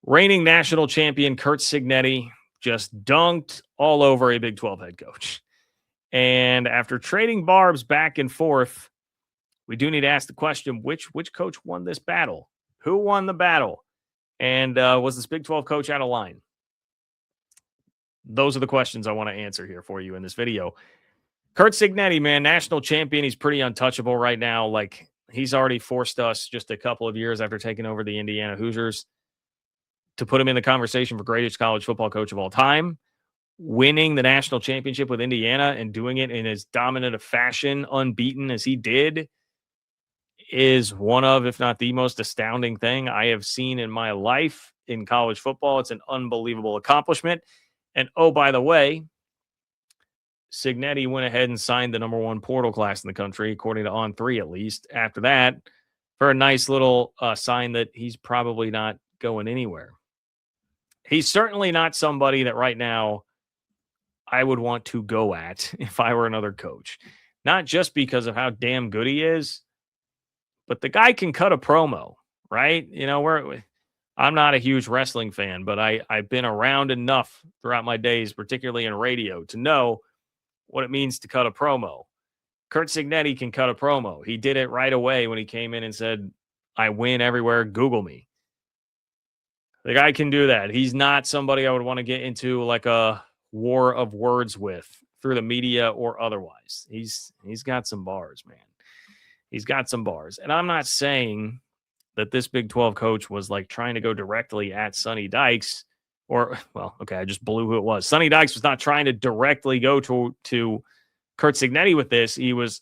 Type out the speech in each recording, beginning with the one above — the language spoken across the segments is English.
Reigning national champion Curt Cignetti just dunked all over a Big 12 head coach. And after trading barbs back and forth, we do need to ask the question, which coach won this battle? Who won the battle? And was this Big 12 coach out of line? Those are the questions I want to answer here for you in this video. Curt Cignetti, man, national champion. He's pretty untouchable right now. Like, he's already forced us just a couple of years after taking over the Indiana Hoosiers to put him in the conversation for greatest college football coach of all time. Winning the national championship with Indiana and doing it in as dominant a fashion, unbeaten as he did, is one of, if not the most astounding thing I have seen in my life in college football. It's an unbelievable accomplishment. And oh, by the way, Cignetti went ahead and signed the number one portal class in the country, according to On3 at least, after that, for a nice little sign that he's probably not going anywhere. He's certainly not somebody that right now I would want to go at if I were another coach. Not just because of how damn good he is, but the guy can cut a promo, right? You know, I'm not a huge wrestling fan, but I've been around enough throughout my days, particularly in radio, to know what it means to cut a promo. Curt Cignetti can cut a promo. He did it right away when he came in and said, I win everywhere, Google me. The guy can do that. He's not somebody I would want to get into like a war of words with through the media or otherwise. He's got some bars, man. He's got some bars. And I'm not saying that this Big 12 coach was like trying to go directly at Sonny Dykes or, well, okay, I just blew who it was. Sonny Dykes was not trying to directly go to Curt Cignetti with this. He was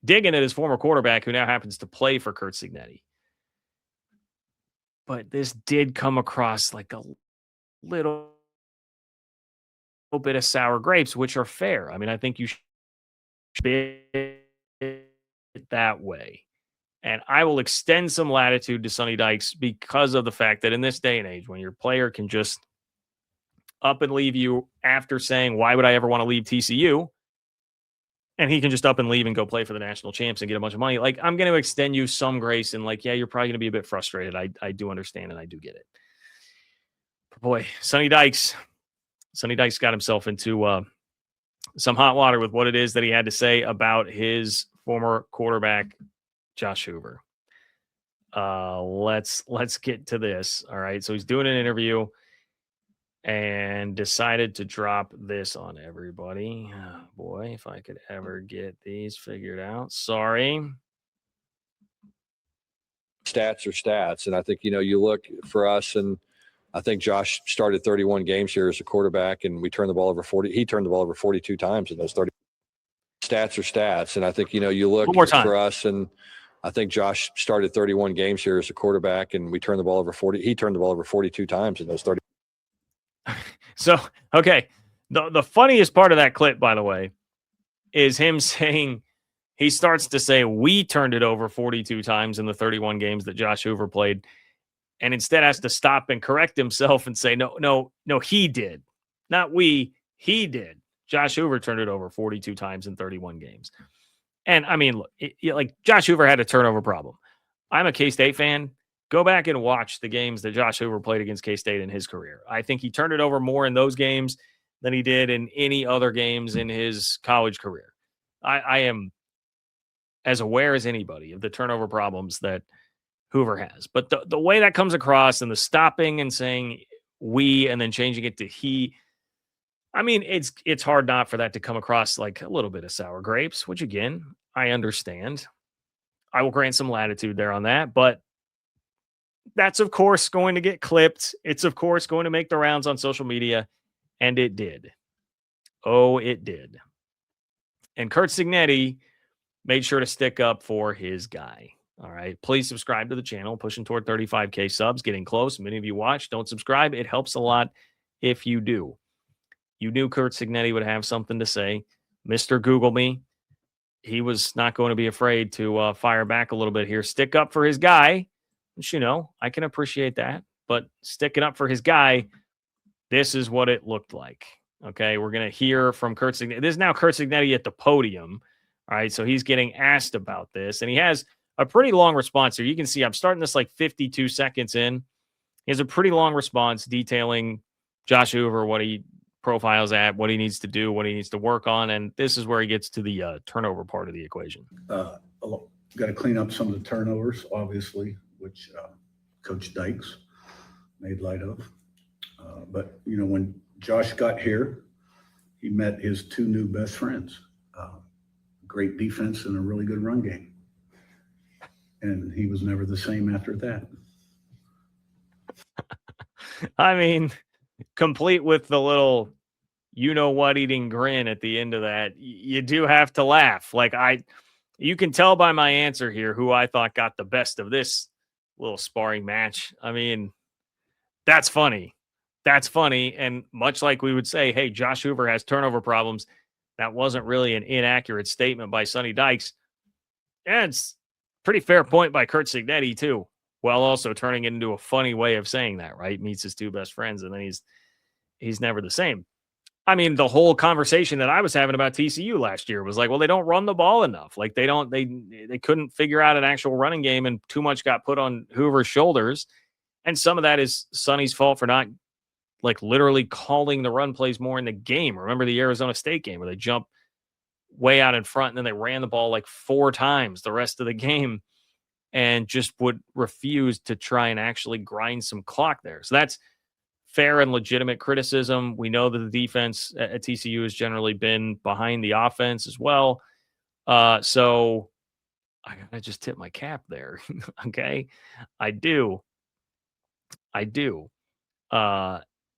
digging at his former quarterback who now happens to play for Curt Cignetti. But this did come across like a little bit of sour grapes, which are fair. I mean, I think you should be it that way. And I will extend some latitude to Sonny Dykes because of the fact that in this day and age, when your player can just up and leave you after saying, why would I ever want to leave TCU? And he can just up and leave and go play for the national champs and get a bunch of money. Like, I'm going to extend you some grace and like, yeah, you're probably going to be a bit frustrated. I do understand and I do get it. But boy, Sonny Dykes got himself into some hot water with what it is that he had to say about his former quarterback, Josh Hoover. Let's get to this. All right. So he's doing an interview and decided to drop this on everybody. Oh, boy, if I could ever get these figured out. Sorry. Stats are stats. And I think, you look for us, and I think Josh started 31 games here as a quarterback, and we turned the ball over 40. He turned the ball over 42 times in those 30. Stats are stats. And I think, you look for us, and I think Josh started 31 games here as a quarterback, and we turned the ball over 40. He turned the ball over 42 times in those 30. So, okay. The funniest part of that clip, by the way, is him saying, he starts to say, we turned it over 42 times in the 31 games that Josh Hoover played, and instead has to stop and correct himself and say, no, he did. Not we, he did. Josh Hoover turned it over 42 times in 31 games. And I mean, look, like Josh Hoover had a turnover problem. I'm a K-State fan. Go back and watch the games that Josh Hoover played against K-State in his career. I think he turned it over more in those games than he did in any other games in his college career. I am as aware as anybody of the turnover problems that Hoover has. But the way that comes across and the stopping and saying we and then changing it to he, I mean, it's hard not for that to come across like a little bit of sour grapes, which again, I understand. I will grant some latitude there on that, but that's, of course, going to get clipped. It's, of course, going to make the rounds on social media, and it did. Oh, it did. And Curt Cignetti made sure to stick up for his guy. All right. Please subscribe to the channel. Pushing toward 35K subs. Getting close. Many of you watch. Don't subscribe. It helps a lot if you do. You knew Curt Cignetti would have something to say. Mr. Google me. He was not going to be afraid to fire back a little bit here. Stick up for his guy. Which, I can appreciate that. But sticking up for his guy, this is what it looked like. Okay, we're going to hear from Curt Cignetti. This is now Curt Cignetti at the podium. All right, so he's getting asked about this. And he has a pretty long response here. You can see I'm starting this like 52 seconds in. He has a pretty long response detailing Josh Hoover, what he profiles at, what he needs to do, what he needs to work on. And this is where he gets to the turnover part of the equation. Got to clean up some of the turnovers, obviously, which Coach Dykes made light of. But, when Josh got here, he met his two new best friends. Great defense and a really good run game. And he was never the same after that. I mean, complete with the little eating grin at the end of that, you do have to laugh. You can tell by my answer here who I thought got the best of this little sparring match. I mean, that's funny. That's funny. And much like we would say, hey, Josh Hoover has turnover problems, that wasn't really an inaccurate statement by Sonny Dykes. And it's pretty fair point by Curt Cignetti, too, while also turning it into a funny way of saying that, right? Meets his two best friends, and then he's never the same. I mean, the whole conversation that I was having about TCU last year was like, well, they don't run the ball enough. Like they couldn't figure out an actual running game, and too much got put on Hoover's shoulders. And some of that is Sonny's fault for not literally calling the run plays more in the game. Remember the Arizona State game where they jumped way out in front and then they ran the ball 4 times the rest of the game and just would refuse to try and actually grind some clock there. So that's fair and legitimate criticism. We know that the defense at TCU has generally been behind the offense as well. So I gotta just tip my cap there. Okay. I do.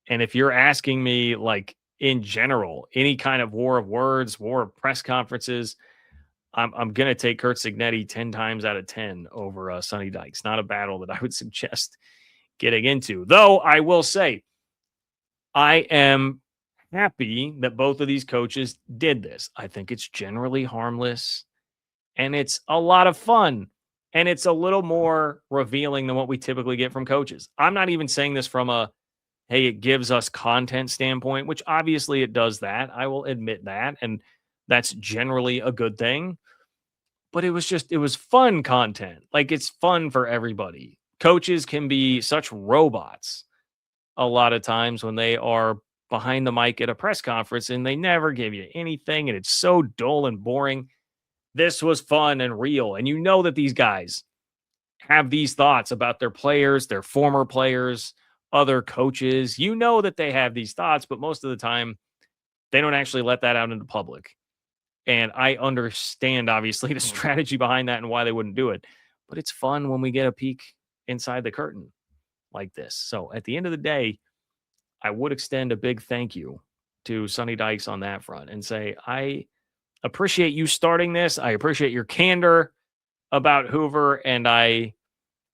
And if you're asking me in general, any kind of war of words, war of press conferences, I'm gonna take Curt Cignetti 10 times out of 10 over Sonny Dykes. Not a battle that I would suggest getting into. Though I will say, I am happy that both of these coaches did this. I think it's generally harmless and it's a lot of fun and it's a little more revealing than what we typically get from coaches. I'm not even saying this from a, hey, it gives us content standpoint, which obviously it does that. I will admit that. And that's generally a good thing. But it was fun content. It's fun for everybody. Coaches can be such robots a lot of times when they are behind the mic at a press conference and they never give you anything and it's so dull and boring. This was fun and real. And you know that these guys have these thoughts about their players, their former players, other coaches. You know that they have these thoughts, but most of the time they don't actually let that out into public. And I understand, obviously, the strategy behind that and why they wouldn't do it. But it's fun when we get a peek inside the curtain like this. So at the end of the day, I would extend a big thank you to Sonny Dykes on that front and say, I appreciate you starting this. I appreciate your candor about Hoover. And I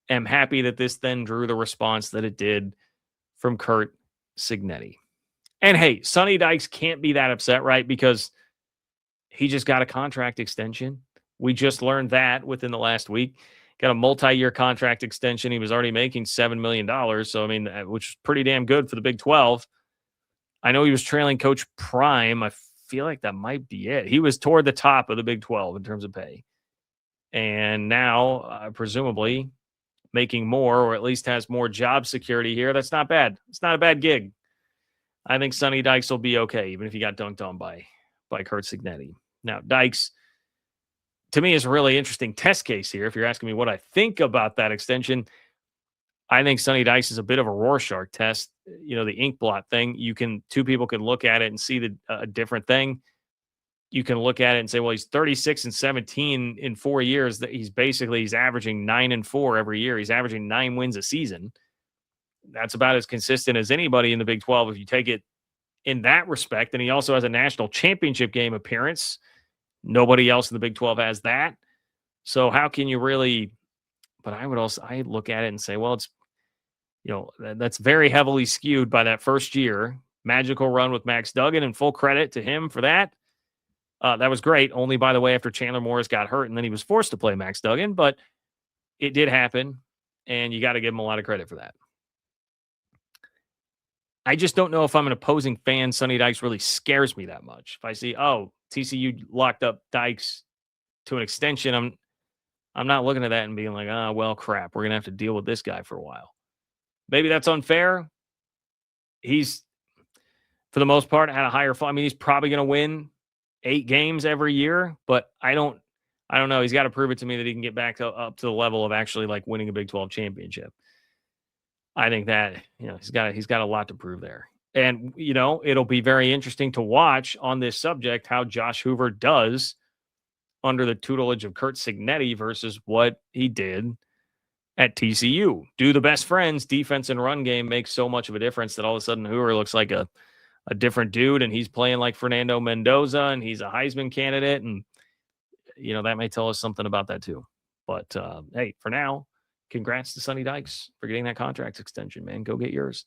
am happy that this then drew the response that it did from Curt Cignetti. And hey, Sonny Dykes can't be that upset, right? Because he just got a contract extension. We just learned that within the last week. Got a multi-year contract extension. He was already making $7 million. So, I mean, which is pretty damn good for the Big 12. I know he was trailing Coach Prime. I feel like that might be it. He was toward the top of the Big 12 in terms of pay. And now, presumably, making more or at least has more job security here. That's not bad. It's not a bad gig. I think Sonny Dykes will be okay, even if he got dunked on by Curt Cignetti. Now, Dykes, to me, is a really interesting test case here. If you're asking me what I think about that extension, I think Sonny Dykes is a bit of a Rorschach test. You know, the ink blot thing. Two people can look at it and see a different thing. You can look at it and say, well, he's 36 and 17 in 4 years. That he's averaging 9 and 4 every year. He's averaging 9 wins a season. That's about as consistent as anybody in the Big 12 if you take it in that respect. And he also has a national championship game appearance. Nobody else in the Big 12 has that. So how can you really, but I look at it and say, well, it's, that's very heavily skewed by that first year magical run with Max Duggan, and full credit to him for that. That was great. Only, by the way, after Chandler Morris got hurt and then he was forced to play Max Duggan, but it did happen and you got to give him a lot of credit for that. I just don't know if I'm an opposing fan. Sonny Dykes really scares me that much. If I see, TCU locked up Dykes to an extension, I'm not looking at that and being like, well, crap, we're going to have to deal with this guy for a while. maybe that's unfair. He's, for the most part, had a higher. I mean, he's probably going to win 8 games every year, but I don't know. He's got to prove it to me that he can get back up to the level of actually like winning a Big 12 championship. I think that, he's got a lot to prove there. And, it'll be very interesting to watch on this subject how Josh Hoover does under the tutelage of Curt Cignetti versus what he did at TCU. Do the best friends defense and run game make so much of a difference that all of a sudden Hoover looks like a different dude, and he's playing like Fernando Mendoza, and he's a Heisman candidate, and that may tell us something about that too. But hey, for now, congrats to Sonny Dykes for getting that contract extension, man. Go get yours.